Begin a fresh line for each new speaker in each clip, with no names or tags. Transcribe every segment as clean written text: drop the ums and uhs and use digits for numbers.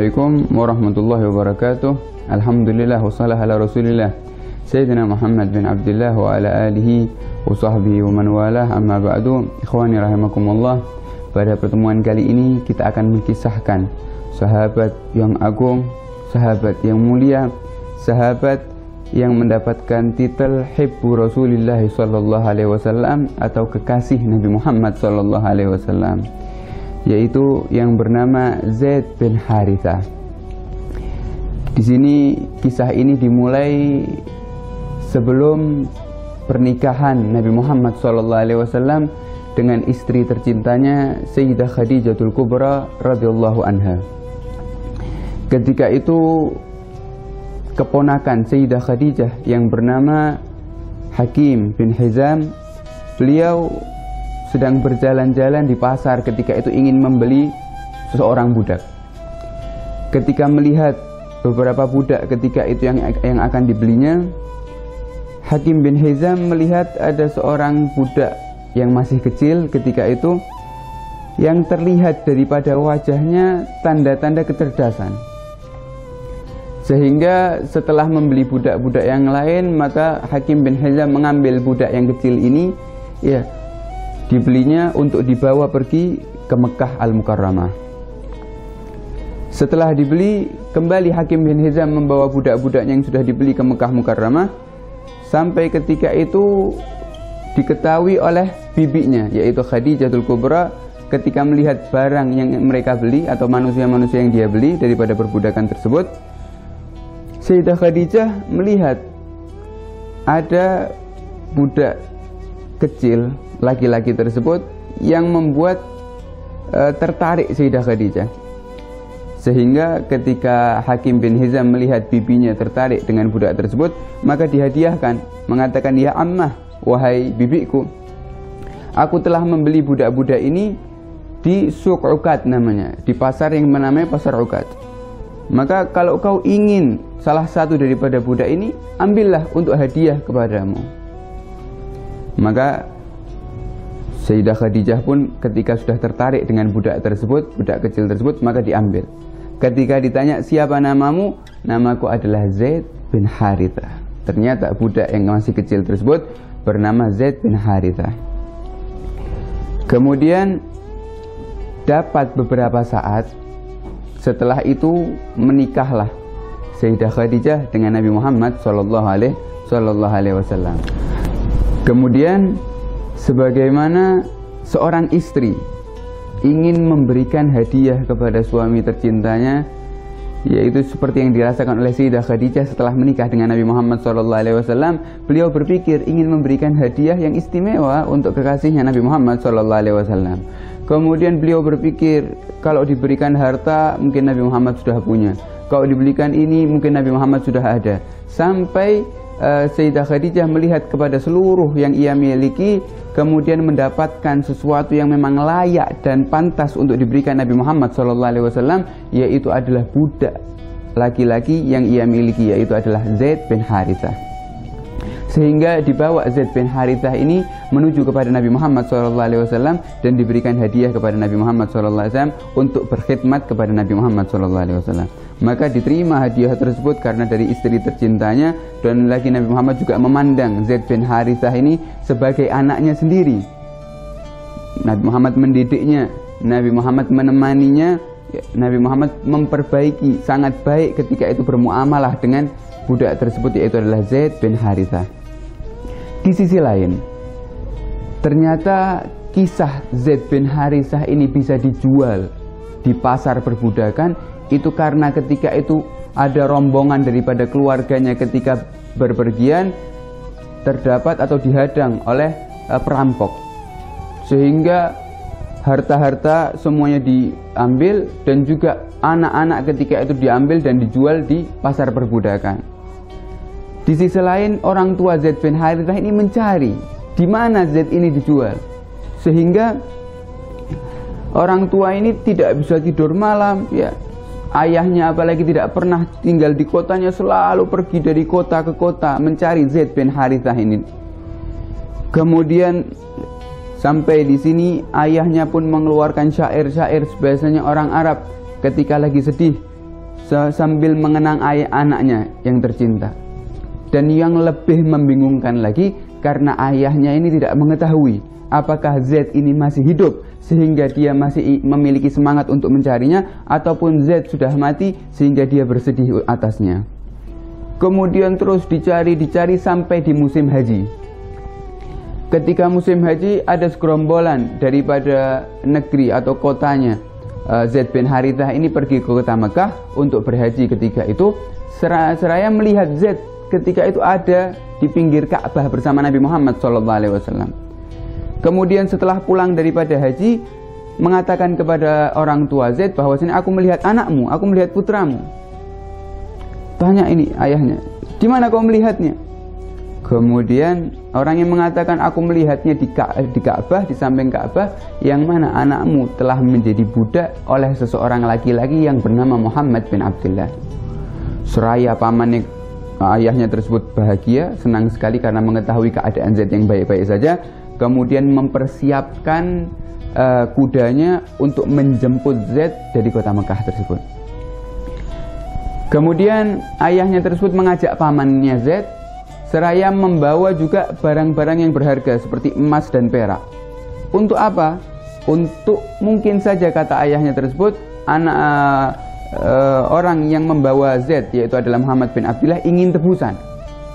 Assalamualaikum warahmatullahi wabarakatuh. Alhamdulillah wassalahu ala rasulillah Sayyidina Muhammad bin Abdullah wa ala alihi wa sahbihi wa man walah, amma ba'du. Ikhwani rahimakumullah, pada pertemuan kali ini kita akan mengisahkan sahabat yang agung, sahabat yang mulia, sahabat yang mendapatkan titel Hibbu Rasulillah sallallahu alaihi wasallam atau kekasih Nabi Muhammad sallallahu alaihi wasallam, yaitu yang bernama Zaid bin Harithah. Di sini kisah ini dimulai sebelum pernikahan Nabi Muhammad SAW dengan istri tercintanya Sayyidah Khadijatul Kubra radhiyallahu anha. Ketika itu keponakan Sayyidah Khadijah yang bernama Hakim bin Hizam, beliau sedang berjalan-jalan di pasar ketika itu ingin membeli seseorang budak. Ketika melihat beberapa budak ketika itu yang akan dibelinya, Hakim bin Hizam melihat ada seorang budak yang masih kecil ketika itu, yang terlihat daripada wajahnya tanda-tanda kecerdasan. Sehingga setelah membeli budak-budak yang lain, maka Hakim bin Hizam mengambil budak yang kecil ini, dibelinya untuk dibawa pergi ke Mekah Al-Mukarramah. Setelah dibeli, kembali Hakim bin Hizam membawa budak-budaknya yang sudah dibeli ke Mekah Mukarramah. Sampai ketika itu diketahui oleh bibinya, yaitu Khadijatul Kubra, ketika melihat barang yang mereka beli atau manusia-manusia yang dia beli daripada perbudakan tersebut, Sayyidah Khadijah melihat ada budak kecil laki-laki tersebut yang membuat tertarik Sayyidah Khadijah. Sehingga ketika Hakim bin Hizam melihat bibinya tertarik dengan budak tersebut, maka dihadiahkan, mengatakan, "Ya ammah, wahai bibiku, aku telah membeli budak-budak ini di Suq Uqad namanya, di pasar yang namanya Pasar Uqad. Maka kalau kau ingin salah satu daripada budak ini, ambillah untuk hadiah kepadamu." Maka Sayyidah Khadijah pun ketika sudah tertarik dengan budak tersebut, budak kecil tersebut, maka diambil. Ketika ditanya, "Siapa namamu?" "Namaku adalah Zaid bin Harithah." Ternyata budak yang masih kecil tersebut bernama Zaid bin Harithah. Kemudian dapat beberapa saat setelah itu menikahlah Sayyidah Khadijah dengan Nabi Muhammad sallallahu alaihi wasallam. Kemudian sebagaimana seorang istri ingin memberikan hadiah kepada suami tercintanya, yaitu seperti yang dirasakan oleh Sayyidah Khadijah setelah menikah dengan Nabi Muhammad SAW, beliau berpikir ingin memberikan hadiah yang istimewa untuk kekasihnya Nabi Muhammad SAW. Kemudian beliau berpikir, kalau diberikan harta mungkin Nabi Muhammad sudah punya, kalau diberikan ini mungkin Nabi Muhammad sudah ada. Sampai Sayyidah Khadijah melihat kepada seluruh yang ia miliki, kemudian mendapatkan sesuatu yang memang layak dan pantas untuk diberikan Nabi Muhammad SAW, yaitu adalah budak laki-laki yang ia miliki, yaitu adalah Zaid bin Harithah. Sehingga dibawa Zaid bin Harithah ini menuju kepada Nabi Muhammad SAW dan diberikan hadiah kepada Nabi Muhammad SAW untuk berkhidmat kepada Nabi Muhammad SAW. Maka diterima hadiah tersebut karena dari istri tercintanya, dan lagi Nabi Muhammad juga memandang Zaid bin Harithah ini sebagai anaknya sendiri. Nabi Muhammad mendidiknya, Nabi Muhammad menemaninya, Nabi Muhammad memperbaiki sangat baik ketika itu bermuamalah dengan budak tersebut, yaitu adalah Zaid bin Harithah. Di sisi lain, ternyata kisah Zaid bin Harithah ini bisa dijual di pasar perbudakan itu karena ketika itu ada rombongan daripada keluarganya ketika berpergian terdapat atau dihadang oleh perampok, sehingga harta-harta semuanya diambil, dan juga anak-anak ketika itu diambil dan dijual di pasar perbudakan. Di sisi lain, orang tua Zaid bin Harithah ini mencari di mana Zaid ini dijual, sehingga orang tua ini tidak bisa tidur malam, ayahnya apalagi tidak pernah tinggal di kotanya, selalu pergi dari kota ke kota mencari Zaid bin Harithah ini. Kemudian sampai di sini ayahnya pun mengeluarkan syair-syair, biasanya orang Arab ketika lagi sedih sambil mengenang anaknya yang tercinta. Dan yang lebih membingungkan lagi, karena ayahnya ini tidak mengetahui apakah Z ini masih hidup sehingga dia masih memiliki semangat untuk mencarinya, ataupun Z sudah mati sehingga dia bersedih atasnya. Kemudian terus dicari sampai di musim haji. Ketika musim haji, ada segerombolan daripada negeri atau kotanya Zaid bin Harithah ini pergi ke kota Mekah untuk berhaji. Ketika itu seraya melihat Zaid ketika itu ada di pinggir Ka'bah bersama Nabi Muhammad SAW. Kemudian setelah pulang daripada haji, mengatakan kepada orang tua Zaid bahwasanya aku melihat anakmu, aku melihat putramu. Tanya ini ayahnya, di mana kau melihatnya? Kemudian orang yang mengatakan aku melihatnya di Ka'bah, di samping Ka'bah, yang mana anakmu telah menjadi budak oleh seseorang laki-laki yang bernama Muhammad bin Abdullah. Seraya pamannya, ayahnya tersebut bahagia, senang sekali karena mengetahui keadaan Zaid yang baik-baik saja. Kemudian mempersiapkan kudanya untuk menjemput Zaid dari kota Mekah tersebut. Kemudian ayahnya tersebut mengajak pamannya Zaid, seraya membawa juga barang-barang yang berharga seperti emas dan perak. Untuk apa? Untuk mungkin saja, kata ayahnya tersebut, orang yang membawa Zaid, yaitu adalah Muhammad bin Abdullah, ingin tebusan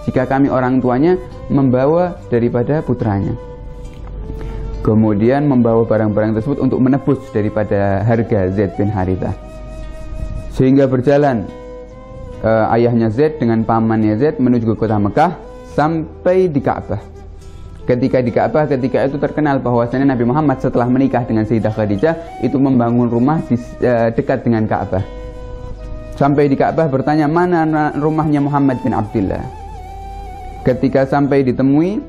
jika kami orang tuanya membawa daripada putranya. Kemudian membawa barang-barang tersebut untuk menebus daripada harga Zaid bin Harithah. Sehingga berjalan ayahnya Zaid dengan pamannya Zaid menuju ke kota Mekah sampai di Ka'bah. Ketika di Ka'bah, ketika itu terkenal bahwasanya Nabi Muhammad setelah menikah dengan Sayyidah Khadijah itu membangun rumah di dekat dengan Ka'bah. Sampai di Ka'bah bertanya, mana rumahnya Muhammad bin Abdullah? Ketika sampai ditemui,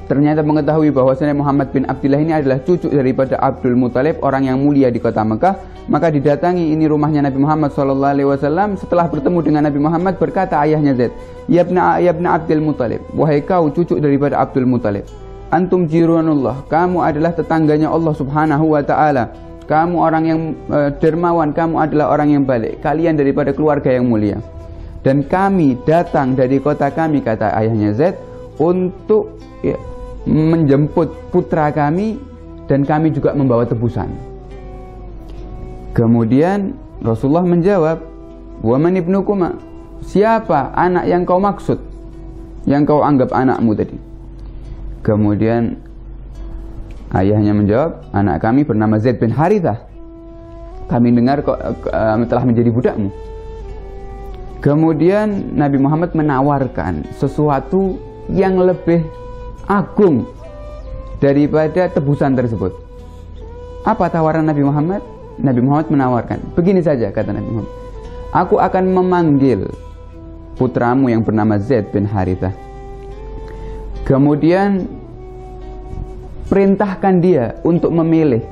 ternyata mengetahui bahwasanya Muhammad bin Abdullah ini adalah cucu daripada Abdul Muthalib, orang yang mulia di kota Mekah. Maka didatangi ini rumahnya Nabi Muhammad SAW. Setelah bertemu dengan Nabi Muhammad, berkata ayahnya Zaid, Ya ibna Abdul Muthalib, wahai kau cucu daripada Abdul Muthalib, antum jirunullah, kamu adalah tetangganya Allah Subhanahu wa ta'ala, kamu orang yang dermawan, kamu adalah orang yang baik, kalian daripada keluarga yang mulia. Dan kami datang dari kota kami, kata ayahnya Zaid, untuk menjemput putra kami, dan kami juga membawa tebusan. Kemudian Rasulullah menjawab, wa man ibnukuma, siapa anak yang kau maksud, yang kau anggap anakmu tadi? Kemudian ayahnya menjawab, anak kami bernama Zaid bin Harithah, kami dengar kau telah menjadi budakmu. Kemudian Nabi Muhammad menawarkan sesuatu yang lebih agung daripada tebusan tersebut. Apa tawaran Nabi Muhammad? Nabi Muhammad menawarkan, begini saja, kata Nabi Muhammad, aku akan memanggil putramu yang bernama Zaid bin Harithah. Kemudian perintahkan dia untuk memilih,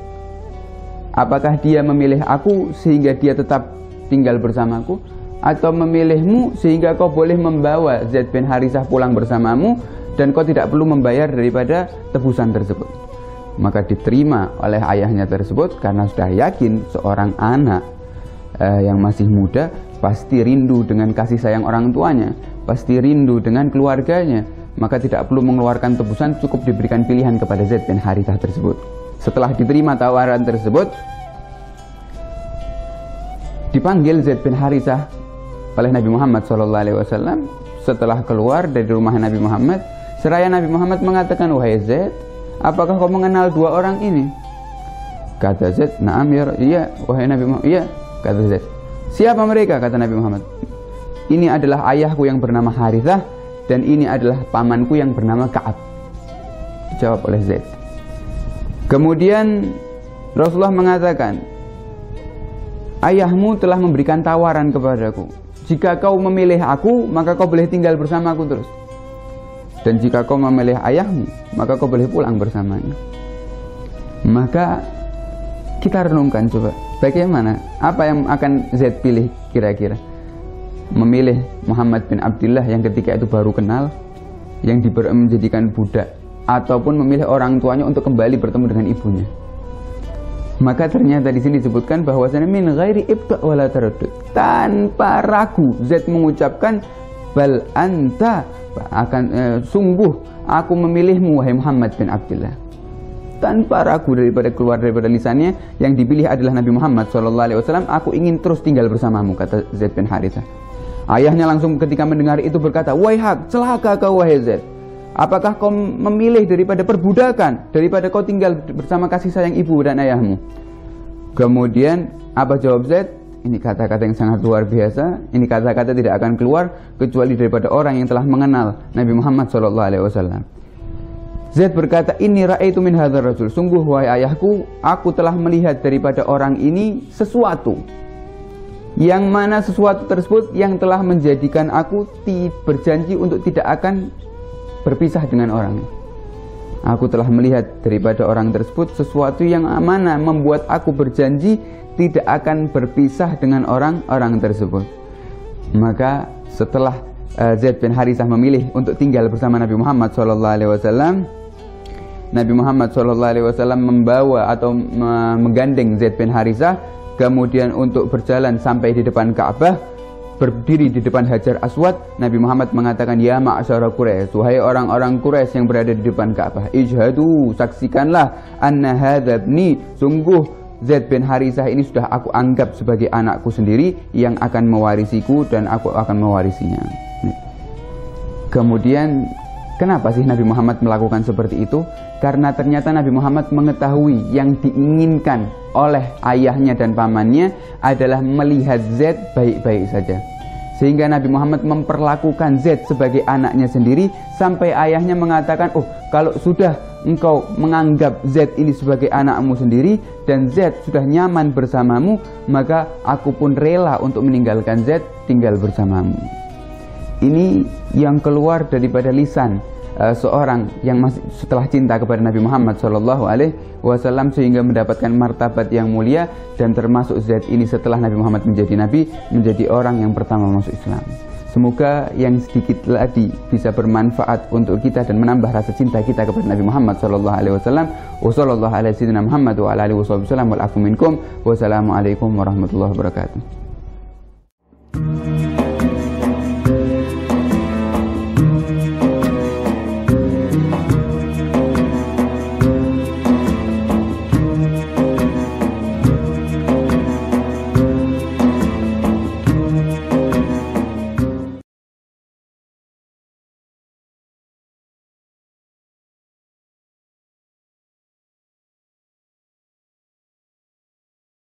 apakah dia memilih aku sehingga dia tetap tinggal bersamaku, atau memilihmu sehingga kau boleh membawa Zaid bin Harithah pulang bersamamu dan kau tidak perlu membayar daripada tebusan tersebut. Maka diterima oleh ayahnya tersebut, karena sudah yakin seorang anak yang masih muda pasti rindu dengan kasih sayang orang tuanya, pasti rindu dengan keluarganya. Maka tidak perlu mengeluarkan tebusan, cukup diberikan pilihan kepada Zaid bin Harithah tersebut. Setelah diterima tawaran tersebut, dipanggil Zaid bin Harithah oleh Nabi Muhammad SAW. Setelah keluar dari rumah Nabi Muhammad, seraya Nabi Muhammad mengatakan, wahai Zaid, apakah kau mengenal dua orang ini? Kata Zaid, na'am ya, iya, wahai Nabi Muhammad, iya. Kata Zaid, siapa mereka? Kata Nabi Muhammad, ini adalah ayahku yang bernama Harithah, dan ini adalah pamanku yang bernama Ka'ab. Dijawab oleh Zaid. Kemudian Rasulullah mengatakan, ayahmu telah memberikan tawaran kepadaku, jika kau memilih aku, maka kau boleh tinggal bersamaku terus. Dan jika kau memilih ayahmu, maka kau boleh pulang bersamanya. Maka kita renungkan coba, bagaimana, apa yang akan Zaid pilih kira-kira? Memilih Muhammad bin Abdullah yang ketika itu baru kenal, yang menjadikan budak, ataupun memilih orang tuanya untuk kembali bertemu dengan ibunya? Maka ternyata di sini disebutkan bahwasanya min ghairi ibta' wala taraddud, tanpa ragu Zaid mengucapkan bal anta, sungguh aku memilihmu wahai Muhammad bin Abdullah. Tanpa ragu keluar daripada lisannya, yang dipilih adalah Nabi Muhammad SAW. Aku ingin terus tinggal bersamamu, kata Zaid bin Harithah. Ayahnya langsung ketika mendengar itu berkata, waihak, celaka kau wahai Zaid. Apakah kau memilih daripada perbudakan, daripada kau tinggal bersama kasih sayang ibu dan ayahmu? Kemudian apa jawab Zaid? Ini kata-kata yang sangat luar biasa. Ini kata-kata tidak akan keluar kecuali daripada orang yang telah mengenal Nabi Muhammad SAW. Zaid berkata, ini ra'aitu min hadzal rajul, sungguh wahai ayahku, aku telah melihat daripada orang ini sesuatu, yang mana sesuatu tersebut yang telah menjadikan aku berjanji untuk tidak akan berpisah dengan orang. Aku telah melihat daripada orang tersebut sesuatu yang mana membuat aku berjanji tidak akan berpisah dengan orang-orang tersebut. Maka setelah Zaid bin Harithah memilih untuk tinggal bersama Nabi Muhammad SAW, Nabi Muhammad SAW membawa atau menggandeng Zaid bin Harithah, kemudian untuk berjalan sampai di depan Ka'bah, berdiri di depan Hajar Aswad. Nabi Muhammad mengatakan, ya ma'asyara Quraisy, wahai orang-orang Quraisy yang berada di depan Ka'bah, ijhadu, saksikanlah, anna hadza ibni, sungguh Zaid bin Harithah ini sudah aku anggap sebagai anakku sendiri yang akan mewarisiku dan aku akan mewarisinya. Kemudian kenapa sih Nabi Muhammad melakukan seperti itu? Karena ternyata Nabi Muhammad mengetahui yang diinginkan oleh ayahnya dan pamannya adalah melihat Zaid baik-baik saja. Sehingga Nabi Muhammad memperlakukan Zaid sebagai anaknya sendiri, sampai ayahnya mengatakan, oh kalau sudah engkau menganggap Zaid ini sebagai anakmu sendiri dan Zaid sudah nyaman bersamamu, maka aku pun rela untuk meninggalkan Zaid tinggal bersamamu. Ini yang keluar daripada lisan seorang yang masih setelah cinta kepada Nabi Muhammad SAW, sehingga mendapatkan martabat yang mulia. Dan termasuk Zaid ini setelah Nabi Muhammad menjadi Nabi, menjadi orang yang pertama masuk Islam. Semoga yang sedikit tadi bisa bermanfaat untuk kita dan menambah rasa cinta kita kepada Nabi Muhammad SAW. Wassalamualaikum warahmatullahi wabarakatuh.